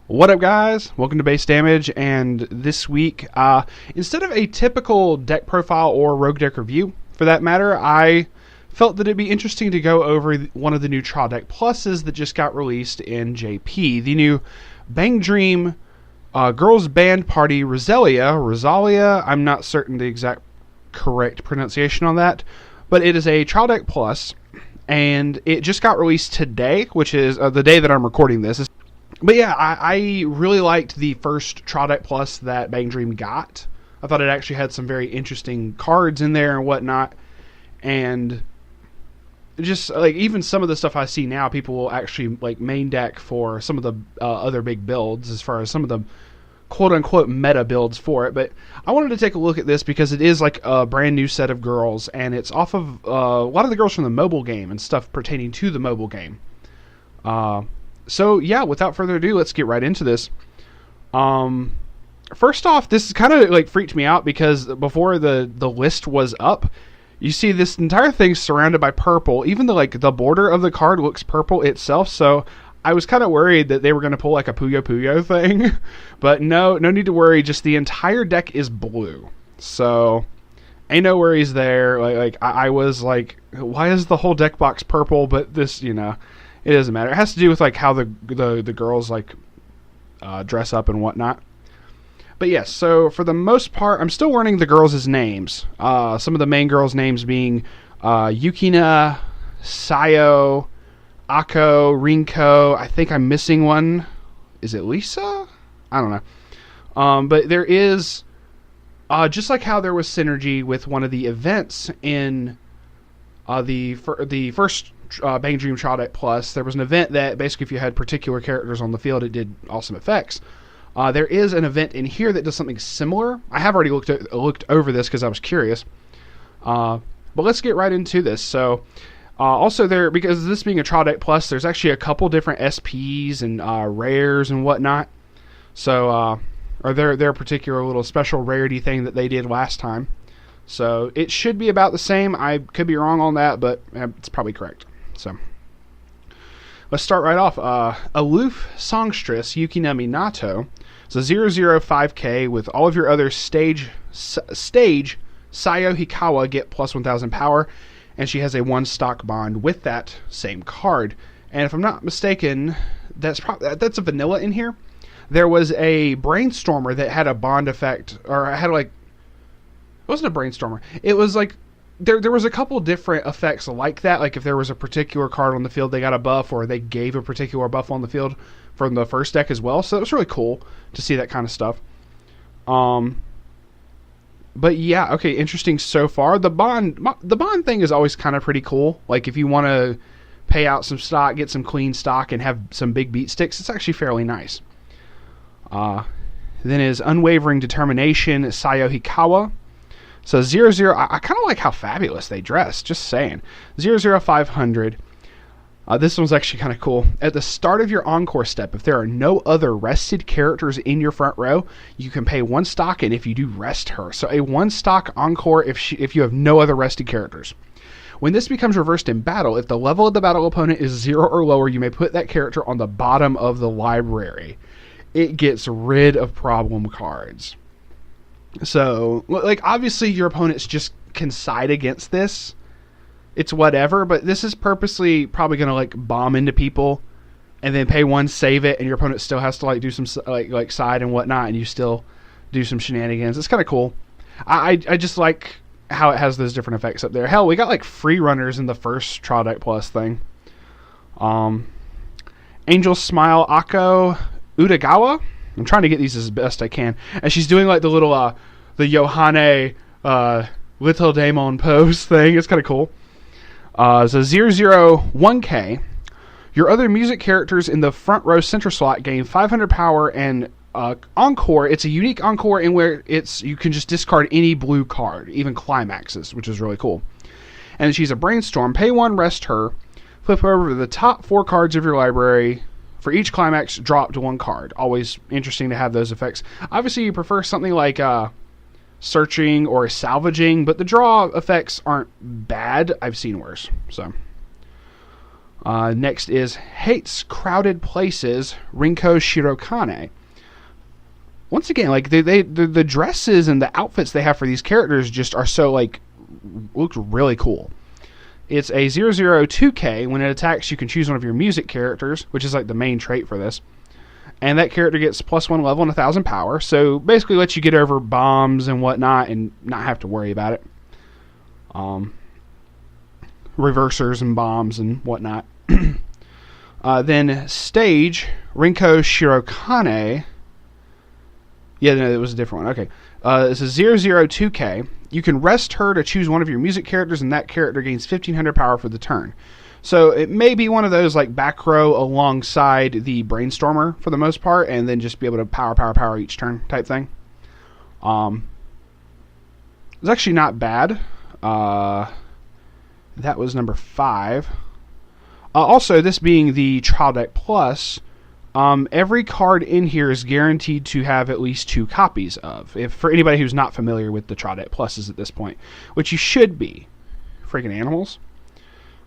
What up, guys? Welcome to Base Damage, and this week, instead of a typical deck profile or rogue deck review, for that matter, I felt that it'd be interesting to go over one of the new Trial Deck Pluses that just got released in JP, the new Bang Dream Girls Band Party Roselia. I'm not certain the exact correct pronunciation on that, but it is a Trial Deck Plus, and it just got released today, which is the day that I'm recording this. But yeah, I really liked the first Trial Deck Plus that Bang Dream got. I thought it actually had some very interesting cards in there and whatnot. And just like even some of the stuff I see now, people will actually like main deck for some of the other big builds as far as some of the quote unquote meta builds for it. But I wanted to take a look at this because it is like a brand new set of girls, and it's off of a lot of the girls from the mobile game and stuff pertaining to the mobile game. So yeah, without further ado, let's get right into this. First off, this kind of like freaked me out because before the list was up, you see this entire thing surrounded by purple. Even the border of the card looks purple itself. So I was kind of worried that they were going to pull like a Puyo Puyo thing, but no need to worry. Just the entire deck is blue. So ain't no worries there. I was like, why is the whole deck box purple? But this, it doesn't matter. It has to do with like how the girls like dress up and whatnot. But yes, so for the most part, I'm still learning the girls' names. Some of the main girls' names being Yukina, Sayo, Ako, Rinko. I think I'm missing one. Is it Lisa? I don't know. But there is just like how there was synergy with one of the events in the first Bang Dream Trial Deck Plus. There was an event that basically if you had particular characters on the field, it did awesome effects. There is an event in here that does something similar. I have already looked over this because I was curious. But let's get right into this. So also there, because this being a Trial Deck Plus, there's actually a couple different SPs and rares and whatnot. So or their particular little special rarity thing that they did last time. So it should be about the same. I could be wrong on that, but it's probably correct. So let's start right off. Aloof Songstress Yukina Minato. It's a 005k with all of your other stage Sayo Hikawa get plus 1000 power, and she has a 1 stock bond with that same card. And if I'm not mistaken, that's a vanilla in here. There was a Brainstormer that had a bond effect, or had like, it wasn't a Brainstormer. It was like there was a couple different effects like that. Like if there was a particular card on the field, they got a buff, or they gave a particular buff on the field from the first deck as well. So it was really cool to see that kind of stuff. But yeah, okay, interesting so far. The bond thing is always kind of pretty cool. Like if you want to pay out some stock, get some clean stock, and have some big beat sticks, it's actually fairly nice. Then is Unwavering Determination Sayo Hikawa. So 00, I kind of like how fabulous they dress, just saying. 00500. This one's actually kind of cool. At the start of your encore step, if there are no other rested characters in your front row, you can pay 1 stock, and if you do, rest her. So a 1 stock encore if you have no other rested characters. When this becomes reversed in battle, if the level of the battle opponent is 0 or lower, you may put that character on the bottom of the library. It gets rid of problem cards. So, like, obviously your opponents just can side against this. It's whatever, but this is purposely probably going to, like, bomb into people and then pay 1, save it, and your opponent still has to, like, do some, like side and whatnot, and you still do some shenanigans. It's kind of cool. I just like how it has those different effects up there. Hell, we got, like, free runners in the first Trial Deck Plus thing. Angel Smile Ako Udagawa. I'm trying to get these as best I can. And she's doing like the little, the Yohane, Little Daemon pose thing. It's kind of cool. So 001k. Your other music characters in the front row center slot gain 500 power and encore. It's a unique encore in where you can just discard any blue card, even climaxes, which is really cool. And she's a Brainstorm. Pay 1, rest her. Flip over the top 4 cards of your library. For each climax, drop to 1 card. Always interesting to have those effects. Obviously, you prefer something like searching or salvaging, but the draw effects aren't bad. I've seen worse. So, Next is Hates Crowded Places, Rinko Shirokane. Once again, like the dresses and the outfits they have for these characters just are so like looks really cool. It's a 002K. When it attacks, you can choose one of your music characters, which is like the main trait for this. And that character gets +1 level and 1,000 power. So basically lets you get over bombs and whatnot and not have to worry about it. Reversers and bombs and whatnot. Then Stage, Rinko Shirokane. Yeah, no, it was a different one. Okay. This is 002K. You can rest her to choose one of your music characters, and that character gains 1,500 power for the turn. So it may be one of those like back row alongside the Brainstormer for the most part, and then just be able to power each turn type thing. It's actually not bad. That was number 5. Also, this being the Trial Deck Plus, every card in here is guaranteed to have at least 2 copies of. If for anybody who's not familiar with the Trial Deck Pluses at this point, which you should be. Freaking animals.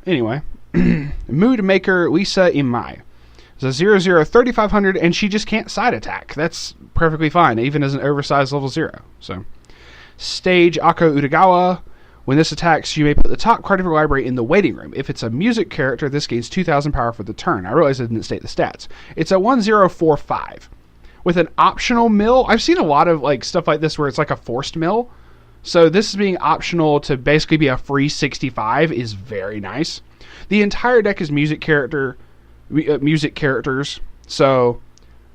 Anyway, Mood Maker Lisa Imai. It's a 0/0 3500, and she just can't side attack. That's perfectly fine, even as an oversized level 0. So, Stage Ako Utagawa. When this attacks, you may put the top card of your library in the waiting room. If it's a music character, this gains 2,000 power for the turn. I realize I didn't state the stats. It's a 1045 with an optional mill. I've seen a lot of like stuff like this where it's like a forced mill. So this being optional to basically be a free 65 is very nice. The entire deck is music characters. So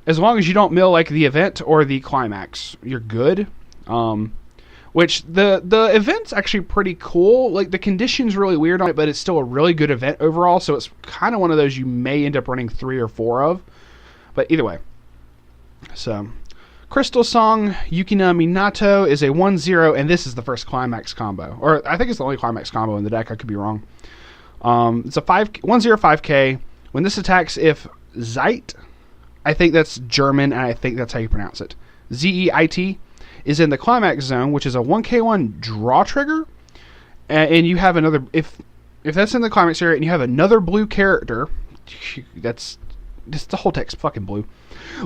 as long as you don't mill like the event or the climax, you're good. Which the event's actually pretty cool. Like the condition's really weird on it, but it's still a really good event overall. So it's kind of one of those you may end up running 3 or 4 of. But either way. So Crystal Song Yukina Minato is a 1/0, and this is the first climax combo. Or I think it's the only climax combo in the deck. I could be wrong. It's a 105K. When this attacks, if Zeit, I think that's German, and I think that's how you pronounce it. Zeit is in the climax zone, which is a 1K1 draw trigger, and you have another. If that's in the climax area, and you have another blue character, that's just the whole text fucking blue.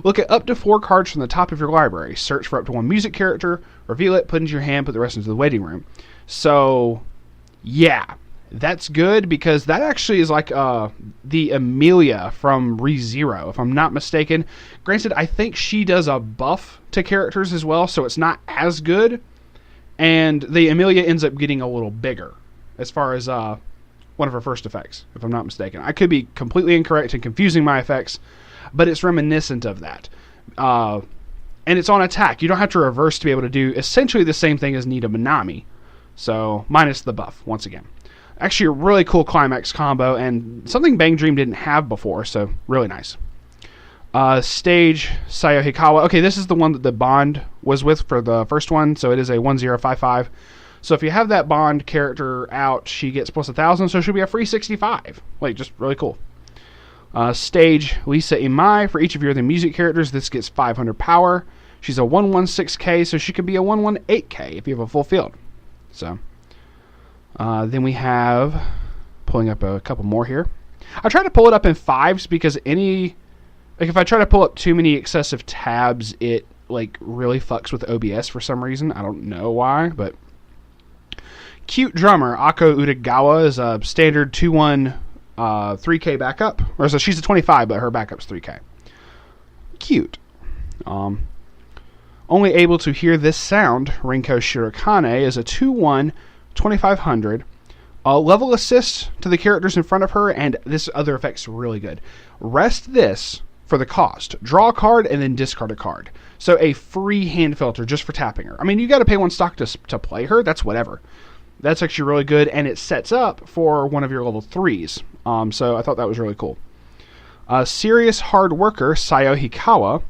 Look at up to 4 cards from the top of your library. Search for up to 1 music character, reveal it, put it into your hand, put the rest into the waiting room. So, yeah. That's good because that actually is like the Amelia from ReZero, if I'm not mistaken. Granted, I think she does a buff to characters as well, so it's not as good. And the Amelia ends up getting a little bigger as far as one of her first effects, if I'm not mistaken. I could be completely incorrect and confusing my effects, but it's reminiscent of that. And it's on attack. You don't have to reverse to be able to do essentially the same thing as Nita Minami. So, minus the buff, once again. Actually, a really cool climax combo, and something Bang Dream didn't have before, so really nice. Stage Sayo Hikawa. Okay, this is the one that the Bond was with for the first one, so it is a 1055. So if you have that Bond character out, she gets +1,000, so she'll be a free 65. Like, just really cool. Stage Lisa Imai. For each of your other music characters, this gets 500 power. She's a 116K, so she could be a 118K if you have a full field. So... then we have, pulling up a couple more here. I try to pull it up in 5s because if I try to pull up too many excessive tabs, it like really fucks with OBS for some reason. I don't know why, but Cute Drummer Ako Utagawa is a standard 2/1 3K backup. Or so she's a 25, but her backup's 3K. Cute. Only able to hear this sound, Rinko Shirokane is a 2/1 2500. Level assist to the characters in front of her, and this other effect's really good. Rest this for the cost. Draw a card and then discard a card. So a free hand filter just for tapping her. I mean, you got to pay 1 stock to play her. That's whatever. That's actually really good, and it sets up for one of your level 3s. So I thought that was really cool. Serious Hard Worker Sayo Hikawa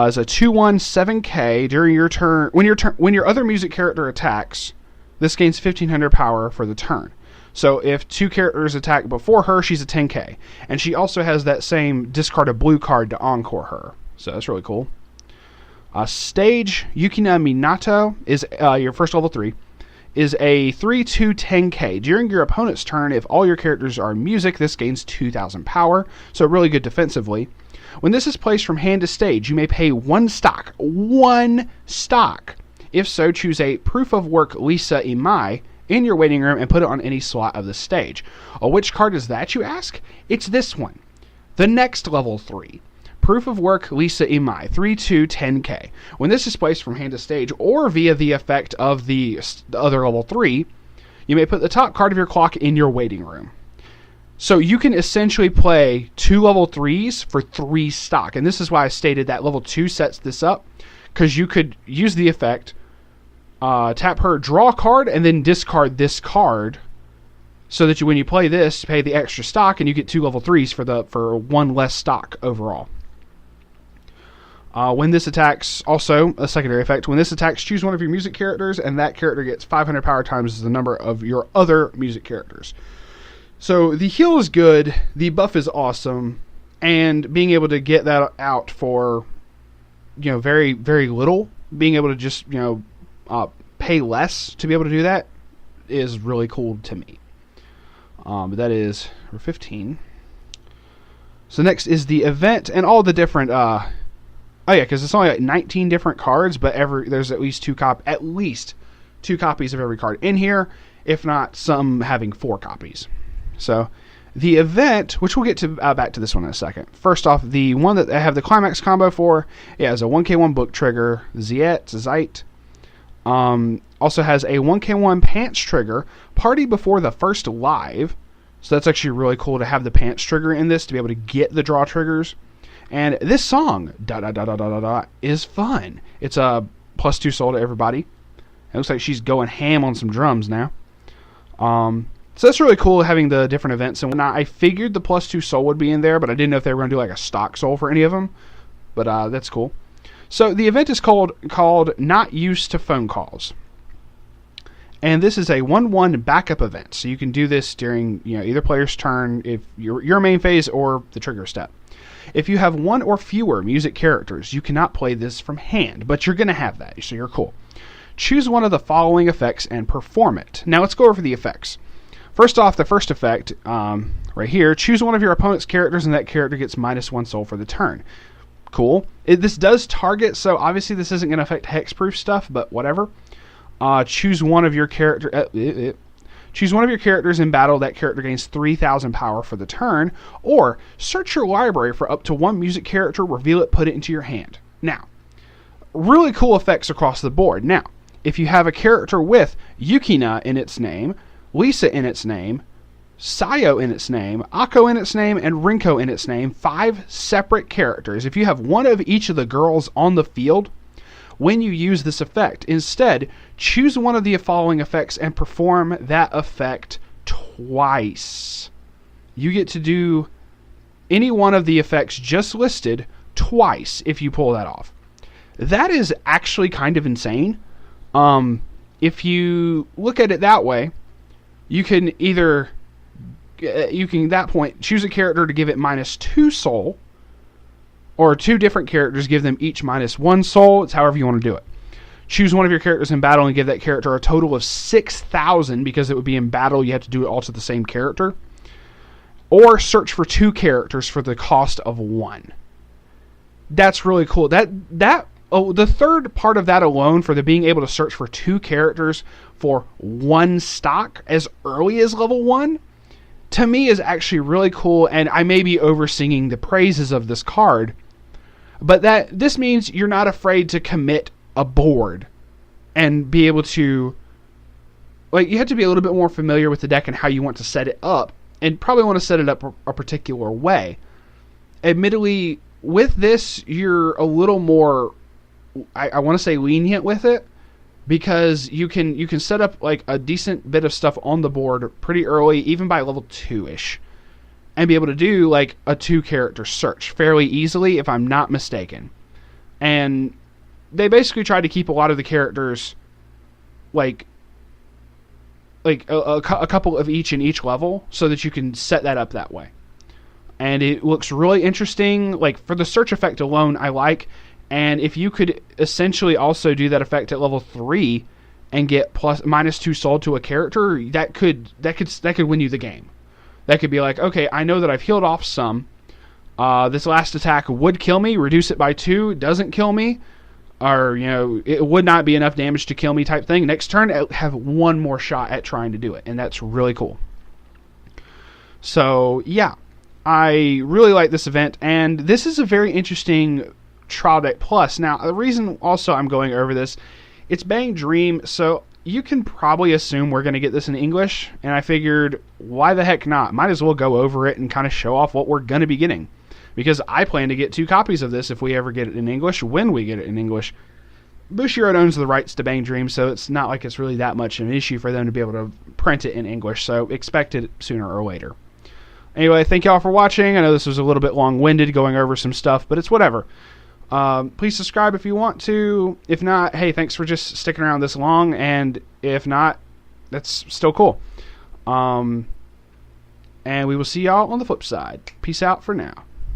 is a 2/1 7K during your turn. When your other music character attacks, this gains 1,500 power for the turn. So if 2 characters attack before her, she's a 10K. And she also has that same discard a blue card to encore her. So that's really cool. Stage Yukina Minato is your first level 3. is a 3/2/10k. During your opponent's turn, if all your characters are music, this gains 2,000 power, so really good defensively. When this is placed from hand to stage, you may pay 1 stock. 1 stock! If so, choose a Proof of Work Lisa Imai in your waiting room and put it on any slot of the stage. Oh, which card is that, you ask? It's this one. The next level 3. Proof of Work Lisa Imai, 3/2/10k. When this is placed from hand to stage or via the effect of the other level 3, you may put the top card of your clock in your waiting room. So you can essentially play 2 level 3s for 3 stock. And this is why I stated that level 2 sets this up, because you could use the effect, tap her, draw a card, and then discard this card, so that when you play this, pay the extra stock, and you get 2 level 3s for 1 less stock overall. When this attacks, also a secondary effect, when this attacks, choose one of your music characters, and that character gets 500 power times the number of your other music characters. So the heal is good, the buff is awesome, and being able to get that out for, very, very little, being able to just, pay less to be able to do that is really cool to me. But that is for 15. So next is the event and all the different, because it's only like 19 different cards, but there's at least 2 copies of every card in here, if not some having 4 copies. So the event, which we'll get to back to this one in a second. First off, the one that I have the climax combo for, is a 1k1 book trigger, Zeit. Also has a 1k1 pants trigger, party before the first live. So that's actually really cool to have the pants trigger in this to be able to get the draw triggers. And this song, is fun. It's a +2 soul to everybody. It looks like she's going ham on some drums now. So that's really cool having the different events and whatnot. I figured the +2 soul would be in there, but I didn't know if they were going to do like a stock soul for any of them. But that's cool. So the event is called Not Used to Phone Calls. And this is a 1/1 backup event. So you can do this during either player's turn, if your main phase or the trigger step. If you have 1 or fewer music characters, you cannot play this from hand, but you're going to have that, so you're cool. Choose one of the following effects and perform it. Now let's go over the effects. First off, the first effect, right here, choose one of your opponent's characters and that character gets -1 soul for the turn. Cool. This does target, so obviously this isn't going to affect hexproof stuff, but whatever. Choose one of your Choose one of your characters in battle. That character gains 3,000 power for the turn. Or search your library for up to 1 music character, reveal it, put it into your hand. Now, really cool effects across the board. Now, if you have a character with Yukina in its name, Lisa in its name, Sayo in its name, Akko in its name, and Rinko in its name, 5 separate characters. If you have one of each of the girls on the field, when you use this effect, instead, choose one of the following effects and perform that effect twice. You get to do any one of the effects just listed twice if you pull that off. That is actually kind of insane. If you look at it that way, you can either, at that point, choose a character to give it -2 soul, or 2 different characters, give them each -1 soul. It's however you want to do it. Choose one of your characters in battle and give that character a total of 6,000, because it would be in battle, you have to do it all to the same character. Or search for 2 characters for the cost of 1. That's really cool. The third part of that alone, for the being able to search for 2 characters for 1 stock as early as level 1, to me is actually really cool, and I may be over-singing the praises of this card, but this means you're not afraid to commit a board and be able to, you have to be a little bit more familiar with the deck and how you want to set it up, and probably want to set it up a particular way. Admittedly, with this, you're a little more, I want to say, lenient with it, because you can set up like a decent bit of stuff on the board pretty early, even by level 2-ish, and be able to do like a 2-character search fairly easily, if I'm not mistaken. And they basically try to keep a lot of the characters like a couple of each in each level, so that you can set that up that way. And it looks really interesting. Like, for the search effect alone, I like. And if you could essentially also do that effect at level 3 and get -2 sold to a character, that could win you the game. That could be like, okay, I know that I've healed off some. This last attack would kill me. Reduce it by 2 doesn't kill me, or it would not be enough damage to kill me type thing. Next turn, I have one more shot at trying to do it, and that's really cool. So yeah, I really like this event, and this is a very interesting Trial Deck Plus. Now, the reason also I'm going over this, it's Bang Dream, so you can probably assume we're going to get this in English, and I figured, why the heck not? Might as well go over it and kind of show off what we're going to be getting, because I plan to get 2 copies of this if we ever get it in English, when we get it in English. Bushiroad owns the rights to Bang Dream, so it's not like it's really that much of an issue for them to be able to print it in English, so expect it sooner or later. Anyway, thank y'all for watching. I know this was a little bit long-winded going over some stuff, but it's whatever. Please subscribe if you want to. If not, hey, thanks for just sticking around this long, and if not, that's still cool. And we will see y'all on the flip side. Peace out for now.